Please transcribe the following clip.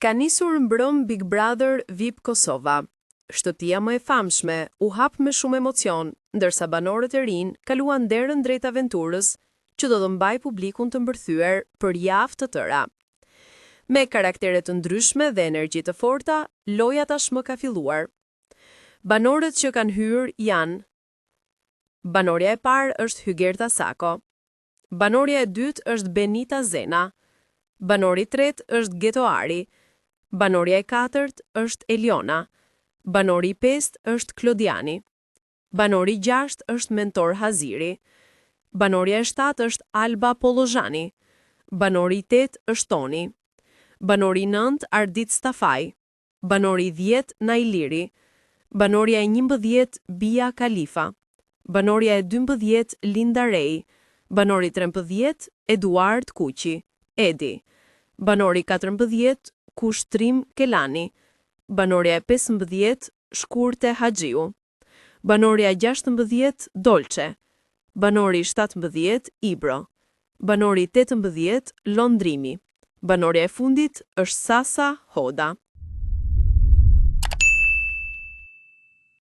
Ka nisur mbrëm Big Brother VIP Kosova. Shtëtia më e famshme u hap me shumë emocion, ndërsa banorët e rinj kaluan derën drejt aventurës, që do të mbaj publikun të mbërthyer për javë të tëra. Me karaktere të ndryshme dhe energji të forta, loja tashmë ka filluar. Banorët që kanë hyrë janë: banorja e parë është Hygerta Sako. Banorja e dytë është Benita Zena. Banori i tretë është Geto Ari. Banorja e katërt është Eliona. Banori i pestë është Klodiani. Banori i gjashtë është Mentor Haziri. Banorja e shtatë është Alba Pollozhani. Banori i tetë është Toni. Banori i nëntë Ardit Stafaj. Banori i 10 Nailiri. Banorja e 11 Bia Khalifa. Banorja e 12 Linda Rej. Banori i 13 Eduard Kuqi, Edi. Banori i 14 Kushtrim Kelani. Banorja e 15 Shkurte Haxhiu. Banorja e 16 Dolce. Banori i 17 Ibro. Banori i 18 Londrimi. Banorja e fundit është Sasa Hoda.